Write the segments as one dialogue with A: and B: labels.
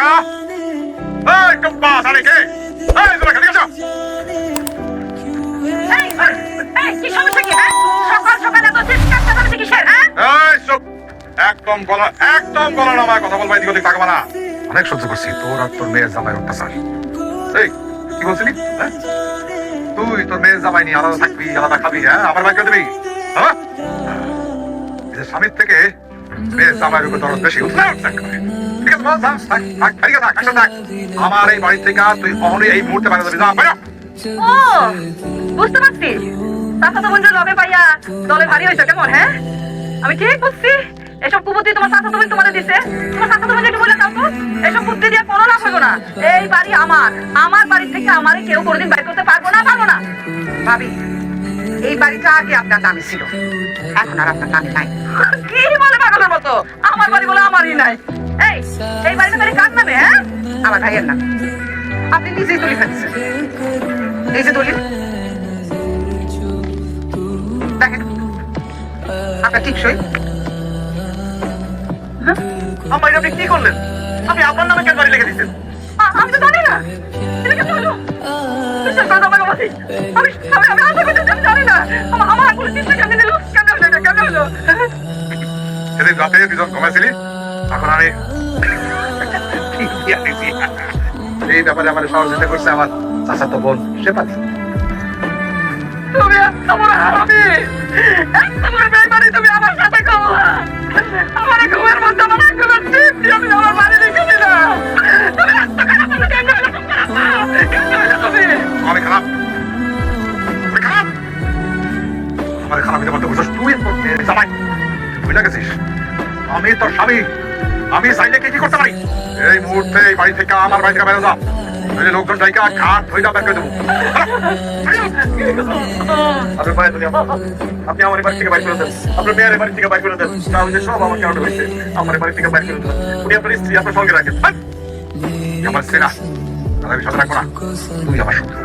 A: টাকা এই টুম্পা সাড়ে কে এই তোরা খালি আসো
B: কি সমস্যা কি হ্যাঁ সকাল সকাল এত চিৎকার চালাচ্ছে কিসের হ্যাঁ
A: এই চুপ একদম গলা নামায় কথা বলবা এদিক ওদিক তাকাবা না অনেক সহ্য করছি তোর আর তোর মেয়ের জামাই অত্যাচার এই কি বলছিলি হ্যাঁ তুই তোর মেয়ের জামাই নিয়ে আলাদা থাকবি আলাদা খাবি হ্যাঁ আমার বাইক দিবি হ্যাঁ এই যে স্বামীর থেকে মেয়ের জামাইয়ের উপর দরদ বেশি উঠছে ঠিক আছে বল থাক আমার এই বাড়ি থেকে তুই কখনোই এই মুহূর্তে বাইরে যাবি যা বাইরে
B: ও বুঝতে পারছি চাচাতো বোনকে লগে পাইয়া দলে ভারী হয়েছে কেমন হ্যাঁ আমি ঠিক বুঝছি এসব কুবুদ্ধি তোমার চাচাতো বোন তোমাদের দিছে তোমার চাচাতো বোন একটু বলে দাও তো এসব বুদ্ধি দিয়ে কোনো লাভ হইব না এই বাড়ি আমার বাড়ি থেকে আমারে কেউ কোনোদিন বাইর করতে পারবো না ভাবি এই বাড়িটা আগে আপনার নামে ছিল এখন আর আপনার নামে নাই কি বলে পাগলের মতো আমার বাড়ি বলে আমারই নাই এই বাড়িটা তাহলে কার নামে হ্যাঁ আমার ভাইয়ের নাম আপনি নিজেই দলিল ফেলছেন এই যে দলিল দেখেন আপনার ঠিক সই
A: আমার আপনি কি করলেন আপনি আপনার নামে কেন বাড়ি লিখে দিচ্ছেন
B: আমি তো জানি না এটা কেন হলো বিশ্বাস করো আমাকে বাসি আমি জানি না আমার আঙুল চিন্তা কেন হলো
A: সেদিন রাতে দুজন ঘুমাইছিলি এখন আমি এই ব্যাপারে আমার সহযোগিতা করছে আমার চাচাতো বোন সে পারে
B: তুমি আমার হারামি তোমার বেমানি তুমি আমার সাথে খাও আমার ঘুমের মধ্যে আমার ঘুমের টিপ দিয়ে আমি আমার বাড়ি রেখে দিলাম
A: আমি খারাপ আমার খারাপ দিতে পারতে বুঝছিস তুই জামাই বুঝে গেছিস আমি তোর স্বামী আমি চাইলে কি করতে পারি এই মুহূর্তে এই বাড়ি থেকে আমার বাড়ি থেকে বেরো যা লোকজন জায়গা ঘাট ধরে বের করে দেবো আপনি আমার বাড়ি থেকে বাইর করে দেন আপনার মেয়ের বাড়ি থেকে বাইর করে দেন তাহলে সব আমাকে অর্ডার হয়েছে আমার বাড়ি থেকে বাইর করে দেন উনি আপনার স্ত্রী আপনার সঙ্গে রাখেন আমার সেনা আমি সাথে রাখবো না তুই আমার সঙ্গে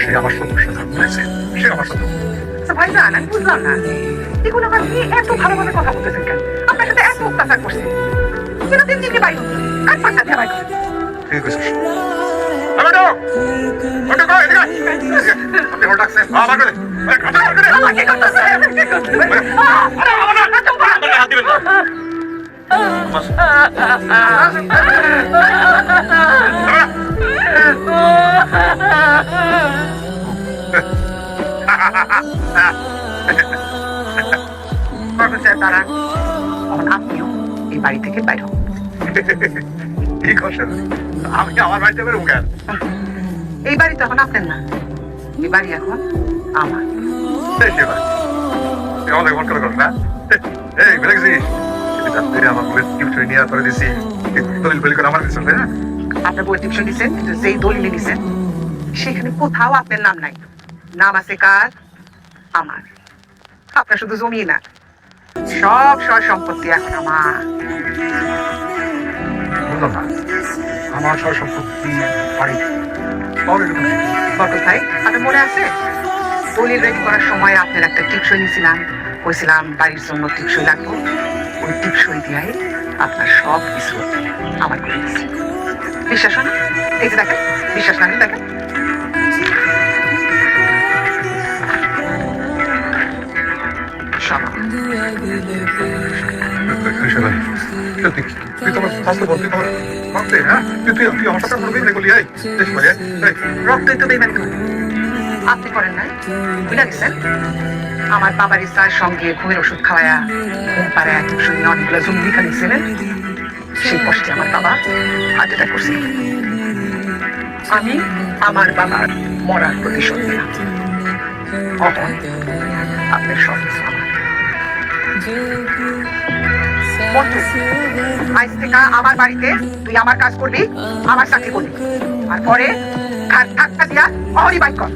A: সে আমার সঙ্গে সে আমার সঙ্গে
B: ভাইজান আমি বুঝলাম না এগুলো আমার নিয়ে এত ভালোভাবে কথা বলতেছেন কেন আপনার সাথে এত অত্যাচার করছে কেন দিন দিন বাইর আর পাঁচটা দিয়ে বাইর
A: ঠিক আছে আপনি হোল্ড রাখছেন আমার করে
B: আমাকে করতেছে
A: হাত দিবেন
B: তারা আপনিও এই বাড়ি থেকে বাইর হন
A: কি করছেন আমি আমার বাড়িতে বেরোবো কেন
B: এই বাড়ি তো এখন আপনার না এই বাড়ি এখন আমার
A: আমাদের মন করে না এই বুঝেছিস আমার বলে টিউশন নিয়ে করে দিছি দলিল ফেলি করে আমার দিচ্ছেন তাই না
B: আপনার বই টিউশন দিচ্ছেন কিন্তু যেই দলিল দিচ্ছেন সেখানে কোথাও আপনার নাম নাই নাম আছে কার আমার আপনার শুধু জমি না সব সব সম্পত্তি এখন আমার
A: বুঝলাম না আমার সব সম্পত্তি বাড়ি
B: কোথায় আপনার মনে আছে দলিল রেডি করার সময় আপনার একটা টিপসই নিয়েছিলাম কইছিলাম বাড়ির জন্য টিপসই লাগবো ওই টিপসই দিয়ে আপনার সব কিছু আমার করে দিচ্ছি বিশ্বাস হয় না এই যে দেখেন বিশ্বাস না দেখেন
A: তুই তোমার স্বাস্থ্য বলতে তোমার রক্তে হ্যাঁ তুই আমার সাথে করবি না বলি
B: রক্তই তো বেমান করে আপনি করেন নাই বুঝা গেছেন আমার বাবার ইচ্ছার সঙ্গে ঘুমের ওষুধ খাওয়ায়া ঘুম পাড়ে শুনে অনেকগুলো জঙ্গি খালিয়েছিলেন সেই কষ্টে আমার বাবা হার্ট অ্যাটাক করছিল আমি আমার বাবার মরার প্রতিশোধ নিলাম আপনার সব কিছু আমার আজ থেকে আমার বাড়িতে তুই আমার কাজ করবি আমার চাকরি করবি আর পরে ধাক্কা দিয়া অহরি বাইক কর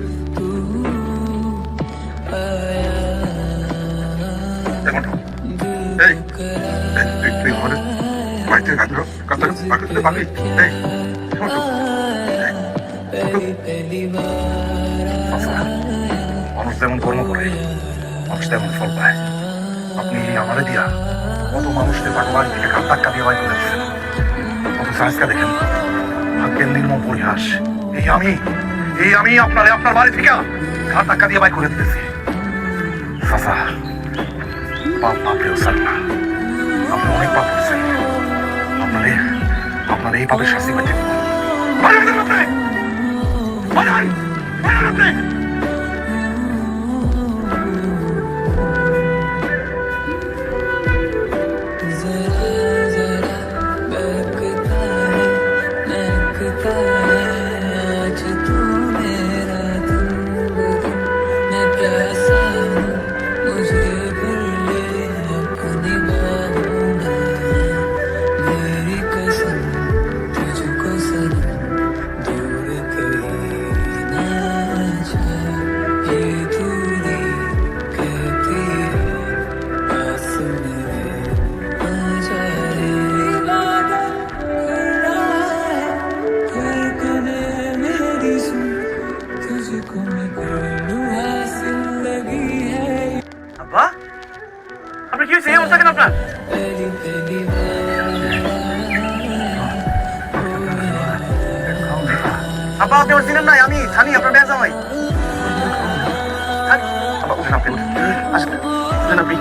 A: মানুষ যেমন কর্ম করে মানুষ তেমন ফল পায় আপনি আমারে দিয়া কত মানুষকে ভগবান থেকে ধাক্কা দিয়ে বাই করেছেন কত আজকে দেখেন ভাগ্যের নির্মম পরিহাস। এই আমি আপনার বাড়ি থেকে ঘাট ধাক্কা দিয়ে বাইক করে দিতেছি। চাচা, পাপ পাপেও স্যার না, আপনি অনেক পাপ করছেন। আপনার এই পাপের শাস্তি পাইতে
C: আব্বা, আপনার কি হয়েছে? এই অবস্থা কেন আপনার? আব্বা, আপনি আমার চিনেন নাই? আমি সানি, আপনার মেয়ে জামাই। সানি। আব্বা, উঠেন আপনি, উঠেন। আসেন, উঠেন আপনি।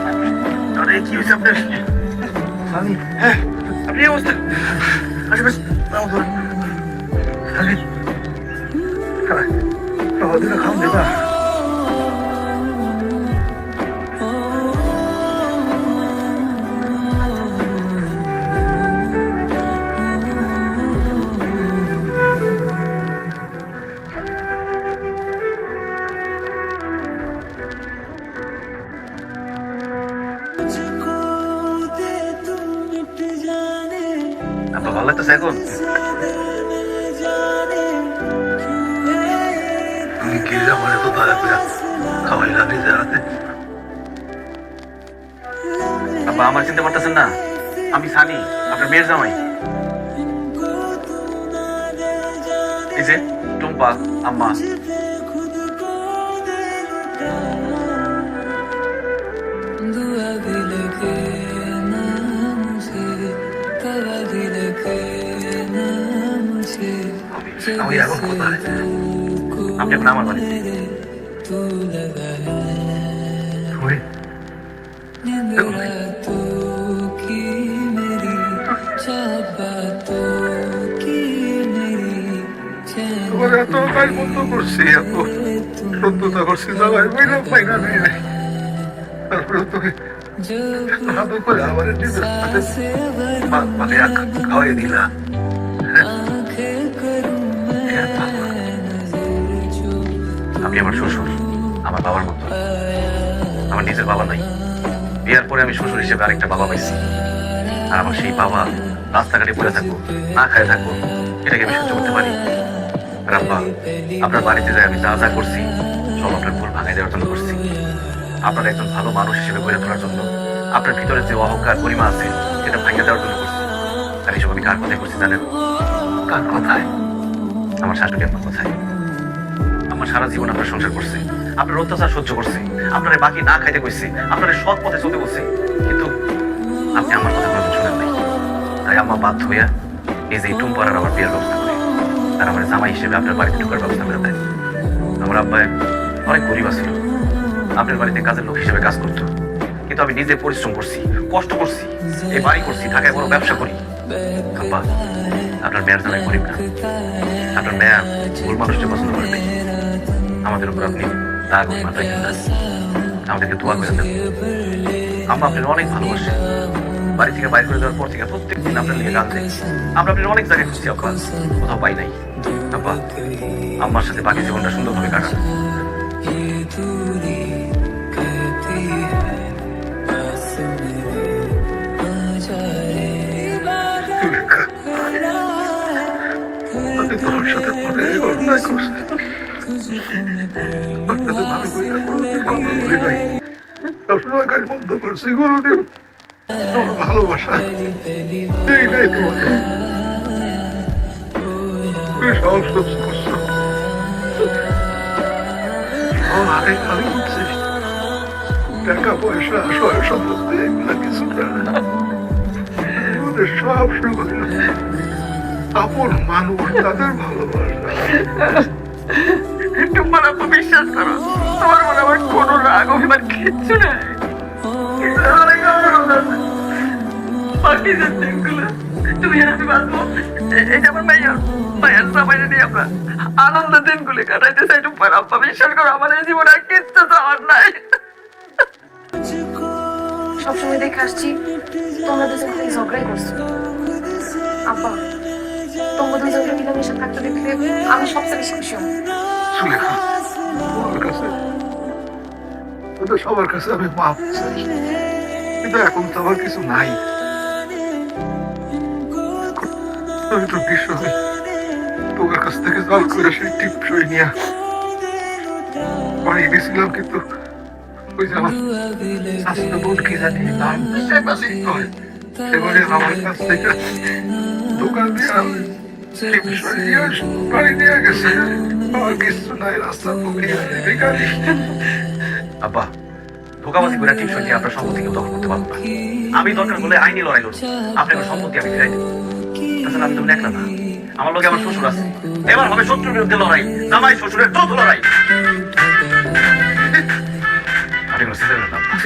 C: আরে, কি হয়েছে আপনার? সানি, হ্যাঁ, আপনি এই অবস্থা। আসেন, বেশ, নাও ধরুন। সানি, খাওয়া দেবা। আপনার ভালো লাগতেছে এখন?
A: তুমি কি আমার এত দয়া করে খাওয়াইলা নিজের হাতে?
C: আব্বা, আমার চিনতে পারতেছেন না? আমি সানি, আপনার মেয়ের জামাই। এই যে টুম্পা, আম্মা।
A: আমি এখন কোথায়?
C: আপনি এখন আমার বাড়িতে।
A: তুই তোমার এত কাজ বন্ধ করছি, এত সত্যতা করছি, সবাই বইলা পাইনা নেই। তারপরে তোকে ভালো করে আমার নিজের হাতে মানে খাওয়াই দিলা।
C: আপনি আমার শ্বশুর, আমার বাবার মতো। আমার নিজের বাবা নাই। বিয়ার পরে আমি শ্বশুর হিসেবে আরেকটা বাবা পাইছি। আর আমার সেই বাবা রাস্তাঘাটে পড়ে থাকবো, না খায় থাকবো, এটাকে আমি সহ্য করতে পারি? আর আব্বা, আপনার বাড়িতে যাই আমি যা যা করছি সব আপনার ভুল ভাঙাই দেওয়ার জন্য করছি। আপনার একজন ভালো মানুষ হিসেবে গড়ে তোলার জন্য, আপনার ভিতরে যে অহংকার পরিমা আছে সেটা ভাঙিয়ে দেওয়ার জন্য করছি। আর এইসব আমি কার কথায় করছি জানেন?
A: কার কথায়?
C: আমার শাশুড়ি আপনার কথায়। আমার সারা জীবন আপনার সংসার করছে, আপনার অত্যাচার সহ্য করছে, আপনার বাকি না খাইতে কইছে, আপনার সৎ পথে চলতে বলছে, কিন্তু আপনি আমার কথা কোনো শুনেন নাই। তাই আম্মা বাধ্য হইয়া এই যে টুম পাড়ার আমার বিয়ের ব্যবস্থা করে, আর আমার জামাই হিসেবে আপনার বাড়িতে ঢোকার ব্যবস্থা করে দেয়। আমার আব্বাই অনেক গরিব ছিল, আপনার বাড়িতে কাজের লোক হিসেবে কাজ করতো, কিন্তু আমি নিজে পরিশ্রম করছি, কষ্ট করছি, এই বাড়ি করছি, ঢাকায় বড় ব্যবসা করি। আব্বা, আপনার মেয়ের জামাই গরিব না, আপনার মেয়া ভুল মানুষকে পছন্দ করে নাই। আমাদের উপর আপনি রাগ মাথায় আমাদেরকে দোয়া করে দেন। আমরা আপনার অনেক ভালোবাসি। বাড়ি থেকে বাইরে করে দেওয়ার পর থেকে প্রত্যেকদিন আপনার লিখে গান দেয়। আমরা আপনার অনেক জায়গায় খুঁজছি আব্বা, কোথাও পাই নাই। আব্বা, আম্মার সাথে বাকি জীবনটা সুন্দরভাবে কাটান।
A: তোর সাথে পরে অন্যায় করছে, সবসময় কাজ বন্ধ করছি। গুরুদেব, তোমার ভালোবাসা এই নাই তোমাকে, তুমি সব সহ্য করছো। আমি বলছি টাকা পয়সা সয় সম্পত্তি এগুলা কিছু না, সব শুরু করলো আপন মানুষ তাদের ভালোবাসা।
B: তোমার আপু বিশ্বাস করো, তোমার মনে আমার কোনো রাগ অভিমান কিচ্ছু নাই। বাকি যে দিনগুলো তুমি আর আমি বাঁচবো, এটা আমার মায়ের সবাইকে নিয়ে আমরা আনন্দ দিনগুলি কাটাইতে চাই। তোমার আব্বা বিশ্বাস করো, আমার এই জীবনে আর কিচ্ছু চাওয়ার নাই।
D: সবসময় দেখে আসছি তোমরা দুজন খালি ঝগড়াই করছো। আব্বা, তোমরা দুজনকে মিলেমিশে থাকতে দেখলে আমি সবচেয়ে বেশি খুশি হব।
A: সুলেখা, তোমার কাছে, তোদের সবার কাছে আমি মাপ চাই, কিন্তু এখন তো আমার কিছু নাই। আমি তো বিষয় তোমার কাছ থেকে জল করে সেই টিপসই নিয়ে বাড়ি গেছিলাম, কিন্তু ওই যে আমার স্বাস্থ্য বোধ কি জানি নাম এবারে আমার কাছ থেকে দোকান দিয়ে টিপসই নিয়ে বাড়ি নিয়ে গেছে। আমার কিছু নাই, রাস্তার মুখে বেকারি।
C: আব্বা, ধোকাবাজি করে ঠিক সত্যি আপনার সম্পত্তি কেউ দখল করতে পারবো না। আমি দরকার হলে আইনি লড়াই লড়বো, আপনার সম্পত্তি আমি ফিরাই দেবো। তাছাড়া আমি তো একলা না, আমার লোকে আমার শ্বশুর আছে। এবার হবে শত্রুর বিরুদ্ধে লড়াই, জামাই শ্বশুরের যৌথ লড়াই। আমি কোনো সিদ্ধান্ত নিলাম না।